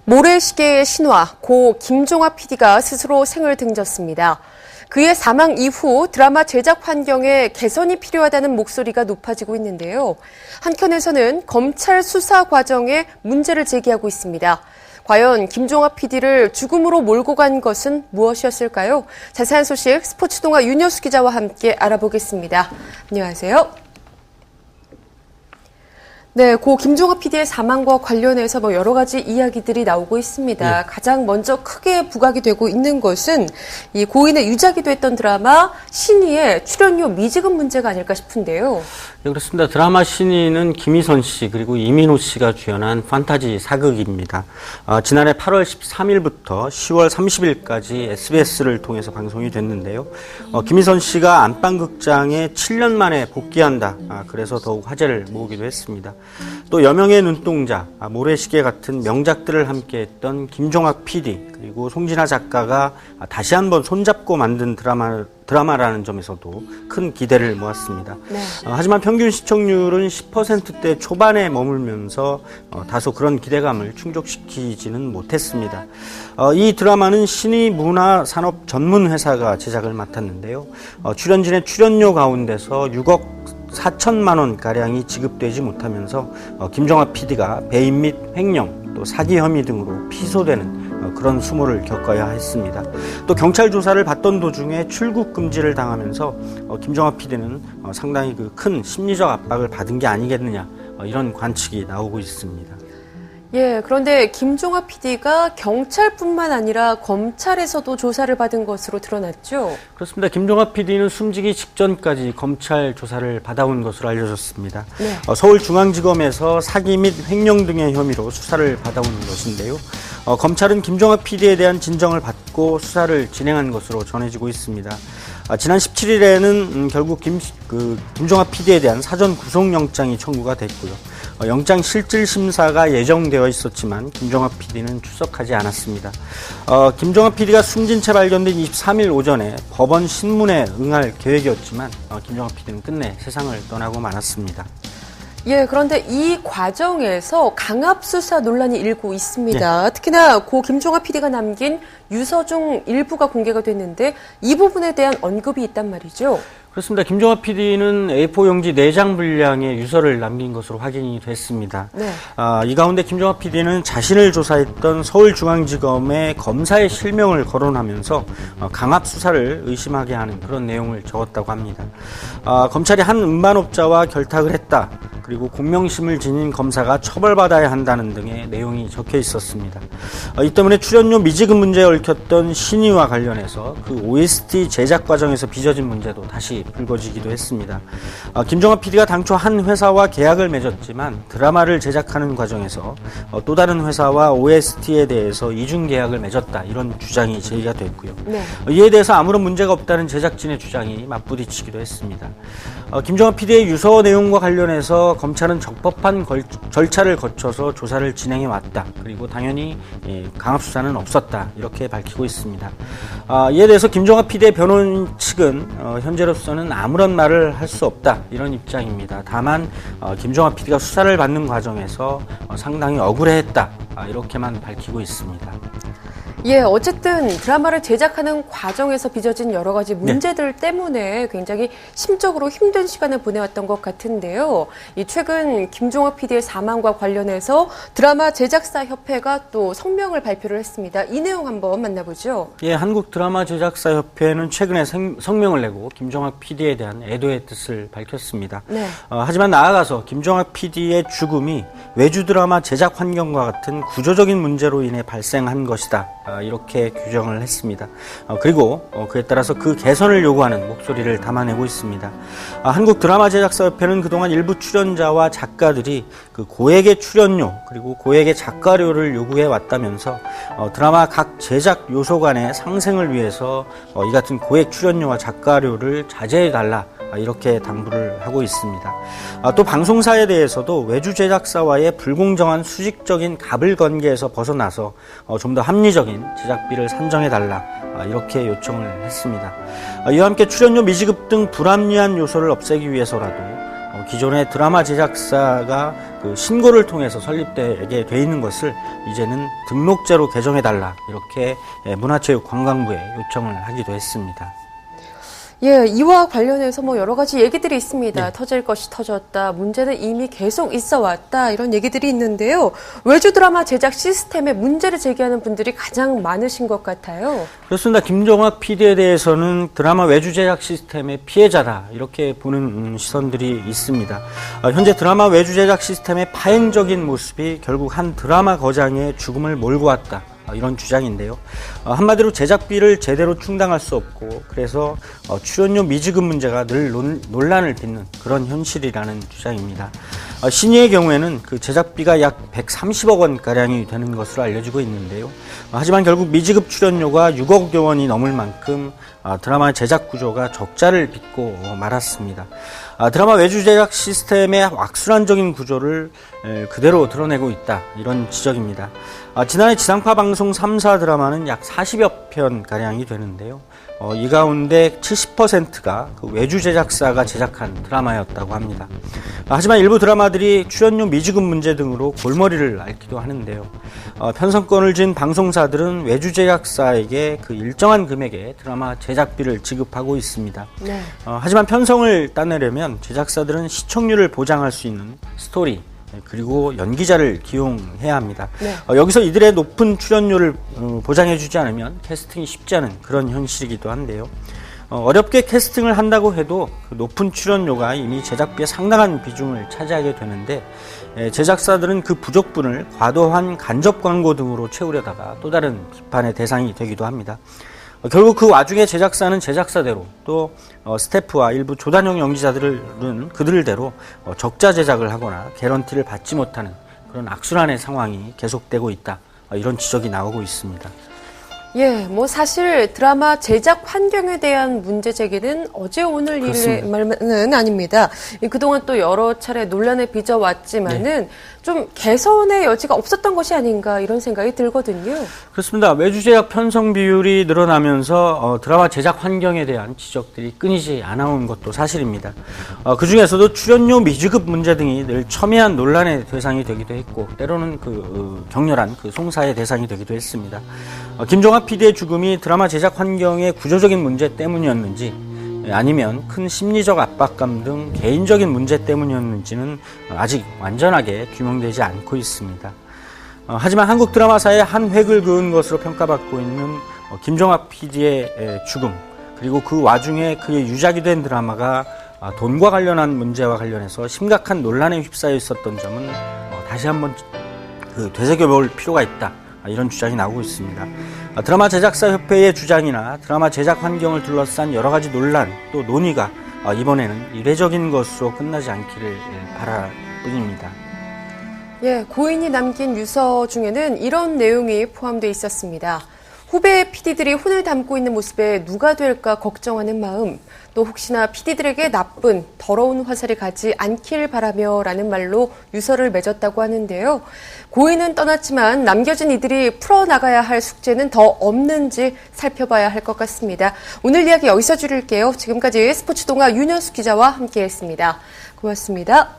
모래시계의 신화, 고 김종학 PD가 스스로 생을 등졌습니다. 그의 사망 이후 드라마 제작 환경에 개선이 필요하다는 목소리가 높아지고 있는데요. 한켠에서는 검찰 수사 과정에 문제를 제기하고 있습니다. 과연 김종학 PD를 죽음으로 몰고 간 것은 무엇이었을까요? 자세한 소식 스포츠동아 윤여수 기자와 함께 알아보겠습니다. 안녕하세요. 네, 고 김종학 PD의 사망과 관련해서 여러 가지 이야기들이 나오고 있습니다. 네. 가장 먼저 크게 부각이 되고 있는 것은 이 고인의 유작이도 했던 드라마 신의의 출연료 미지급 문제가 아닐까 싶은데요. 네, 그렇습니다. 드라마 신의는 김희선 씨 그리고 이민호 씨가 주연한 판타지 사극입니다. 지난해 8월 13일부터 10월 30일까지 SBS를 통해서 방송이 됐는데요. 김희선 씨가 안방극장에 7년 만에 복귀한다. 그래서 더욱 화제를 모으기도 했습니다. 또 여명의 눈동자, 모래시계 같은 명작들을 함께했던 김종학 PD 그리고 송진아 작가가 다시 한번 손잡고 만든 드라마라는 점에서도 큰 기대를 모았습니다. 네. 하지만 평균 시청률은 10%대 초반에 머물면서 다소 그런 기대감을 충족시키지는 못했습니다. 이 드라마는 신의문화산업전문회사가 제작을 맡았는데요. 출연진의 출연료 가운데서 6억 4천만 원가량이 지급되지 못하면서 김종학 PD가 배임 및 횡령, 또 사기 혐의 등으로 피소되는 그런 수모를 겪어야 했습니다. 또 경찰 조사를 받던 도중에 출국 금지를 당하면서 김종학 PD는 상당히 큰 심리적 압박을 받은 게 아니겠느냐 이런 관측이 나오고 있습니다. 예, 그런데 김종학 PD가 경찰뿐만 아니라 검찰에서도 조사를 받은 것으로 드러났죠? 그렇습니다. 김종학 PD는 숨지기 직전까지 검찰 조사를 받아온 것으로 알려졌습니다. 네. 서울중앙지검에서 사기 및 횡령 등의 혐의로 수사를 받아온 것인데요. 검찰은 김종학 PD에 대한 진정을 받고 수사를 진행한 것으로 전해지고 있습니다. 지난 17일에는 결국 김종학 PD에 대한 사전 구속영장이 청구가 됐고요. 영장 실질 심사가 예정되어 있었지만 김종학 PD는 출석하지 않았습니다. 김종학 PD가 숨진 채 발견된 23일 오전에 법원 신문에 응할 계획이었지만 김종학 PD는 끝내 세상을 떠나고 말았습니다. 예, 그런데 이 과정에서 강압 수사 논란이 일고 있습니다. 네. 특히나 고 김종학 PD가 남긴 유서 중 일부가 공개가 됐는데 이 부분에 대한 언급이 있단 말이죠. 그렇습니다. 김종학 PD는 A4 용지 4장 분량의 유서를 남긴 것으로 확인이 됐습니다. 네. 이 가운데 김종학 PD는 자신을 조사했던 서울중앙지검의 검사의 실명을 거론하면서 강압 수사를 의심하게 하는 그런 내용을 적었다고 합니다. 검찰이 한 음반업자와 결탁을 했다. 그리고 공명심을 지닌 검사가 처벌받아야 한다는 등의 내용이 적혀 있었습니다. 이 때문에 출연료 미지급 문제에 얽혔던 신의와 관련해서 그 OST 제작 과정에서 빚어진 문제도 다시 불거지기도 했습니다. 김종학 PD가 당초 한 회사와 계약을 맺었지만 드라마를 제작하는 과정에서 또 다른 회사와 OST에 대해서 이중 계약을 맺었다 이런 주장이 제기가 됐고요. 네. 이에 대해서 아무런 문제가 없다는 제작진의 주장이 맞부딪히기도 했습니다. 김종학 PD의 유서 내용과 관련해서 검찰은 적법한 절차를 거쳐서 조사를 진행해 왔다. 그리고 당연히 강압 수사는 없었다. 이렇게 밝히고 있습니다. 이에 대해서 김종학 PD의 변호인 측은 현재로서는 아무런 말을 할 수 없다. 이런 입장입니다. 다만 김종학 PD가 수사를 받는 과정에서 상당히 억울해했다. 이렇게만 밝히고 있습니다. 예, 어쨌든 드라마를 제작하는 과정에서 빚어진 여러 가지 문제들 때문에 굉장히 심적으로 힘든 시간을 보내왔던 것 같은데요. 최근 김종학 PD의 사망과 관련해서 드라마 제작사 협회가 또 성명을 발표를 했습니다. 이 내용 한번 만나보죠. 예, 한국 드라마 제작사 협회는 최근에 성명을 내고 김종학 PD에 대한 애도의 뜻을 밝혔습니다. 네. 하지만 나아가서 김종학 PD의 죽음이 외주 드라마 제작 환경과 같은 구조적인 문제로 인해 발생한 것이다. 이렇게 규정을 했습니다. 그리고 그에 따라서 그 개선을 요구하는 목소리를 담아내고 있습니다. 한국 드라마 제작사 협회는 그동안 일부 출연자와 작가들이 그 고액의 출연료 그리고 고액의 작가료를 요구해 왔다면서 드라마 각 제작 요소 간의 상생을 위해서 이 같은 고액 출연료와 작가료를 자제해달라 이렇게 당부를 하고 있습니다. 또 방송사에 대해서도 외주 제작사와의 불공정한 수직적인 가불관계에서 벗어나서 좀 더 합리적인 제작비를 산정해달라 이렇게 요청을 했습니다. 이와 함께 출연료 미지급 등 불합리한 요소를 없애기 위해서라도 기존의 드라마 제작사가 그 신고를 통해서 설립되게 돼 있는 것을 이제는 등록제로 개정해달라 이렇게 문화체육관광부에 요청을 하기도 했습니다. 예, 이와 관련해서 뭐 여러 가지 얘기들이 있습니다. 네. 터질 것이 터졌다. 문제는 이미 계속 있어 왔다. 이런 얘기들이 있는데요. 외주 드라마 제작 시스템에 문제를 제기하는 분들이 가장 많으신 것 같아요. 그렇습니다. 김종학 PD에 대해서는 드라마 외주 제작 시스템의 피해자다 이렇게 보는 시선들이 있습니다. 현재 드라마 외주 제작 시스템의 파행적인 모습이 결국 한 드라마 거장의 죽음을 몰고 왔다. 이런 주장인데요. 한마디로 제작비를 제대로 충당할 수 없고 그래서 출연료 미지급 문제가 늘 논란을 빚는 그런 현실이라는 주장입니다. 신예의 경우에는 그 제작비가 약 130억 원가량이 되는 것으로 알려지고 있는데요. 하지만 결국 미지급 출연료가 6억 원이 넘을 만큼 드라마 제작 구조가 적자를 빚고 말았습니다. 드라마 외주 제작 시스템의 악순환적인 구조를 그대로 드러내고 있다 이런 지적입니다. 지난해 지상파 방송 3사 드라마는 약 40여 편가량이 되는데요. 이 가운데 70%가 그 외주 제작사가 제작한 드라마였다고 합니다. 하지만 일부 드라마들이 출연료 미지급 문제 등으로 골머리를 앓기도 하는데요. 편성권을 쥔 방송사들은 외주 제작사에게 그 일정한 금액의 드라마 제작비를 지급하고 있습니다. 네. 하지만 편성을 따내려면 제작사들은 시청률을 보장할 수 있는 스토리, 그리고 연기자를 기용해야 합니다. 네. 여기서 이들의 높은 출연료를 보장해주지 않으면 캐스팅이 쉽지 않은 그런 현실이기도 한데요. 어렵게 캐스팅을 한다고 해도 그 높은 출연료가 이미 제작비의 상당한 비중을 차지하게 되는데 제작사들은 그 부족분을 과도한 간접 광고 등으로 채우려다가 또 다른 비판의 대상이 되기도 합니다. 결국 그 와중에 제작사는 제작사대로 또 스태프와 일부 조단형 연기자들은 그들대로 적자 제작을 하거나 개런티를 받지 못하는 그런 악순환의 상황이 계속되고 있다. 이런 지적이 나오고 있습니다. 예, 뭐 사실 드라마 제작 환경에 대한 문제 제기는 어제 오늘 일의 말은 아닙니다. 그동안 또 여러 차례 논란에 빚어왔지만은 네. 좀 개선의 여지가 없었던 것이 아닌가 이런 생각이 들거든요. 그렇습니다. 외주 제작 편성 비율이 늘어나면서 드라마 제작 환경에 대한 지적들이 끊이지 않아 온 것도 사실입니다. 그 중에서도 출연료 미지급 문제 등이 늘 첨예한 논란의 대상이 되기도 했고 때로는 격렬한 송사의 대상이 되기도 했습니다. 김종학 PD의 죽음이 드라마 제작 환경의 구조적인 문제 때문이었는지 아니면 큰 심리적 압박감 등 개인적인 문제 때문이었는지는 아직 완전하게 규명되지 않고 있습니다. 하지만 한국 드라마사의 한 획을 그은 것으로 평가받고 있는 김종학 PD의 죽음 그리고 그 와중에 그의 유작이 된 드라마가 돈과 관련한 문제와 관련해서 심각한 논란에 휩싸여 있었던 점은 다시 한번 되새겨볼 필요가 있다. 이런 주장이 나오고 있습니다. 드라마 제작사 협회의 주장이나 드라마 제작 환경을 둘러싼 여러 가지 논란 또 논의가 이번에는 이례적인 것으로 끝나지 않기를 바랄 뿐입니다. 예, 고인이 남긴 유서 중에는 이런 내용이 포함되어 있었습니다. 후배 PD들이 혼을 담고 있는 모습에 누가 될까 걱정하는 마음, 또 혹시나 PD들에게 나쁜, 더러운 화살이 가지 않길 바라며 라는 말로 유서를 맺었다고 하는데요. 고인은 떠났지만 남겨진 이들이 풀어나가야 할 숙제는 더 없는지 살펴봐야 할 것 같습니다. 오늘 이야기 여기서 줄일게요. 지금까지 스포츠동아 윤현수 기자와 함께했습니다. 고맙습니다.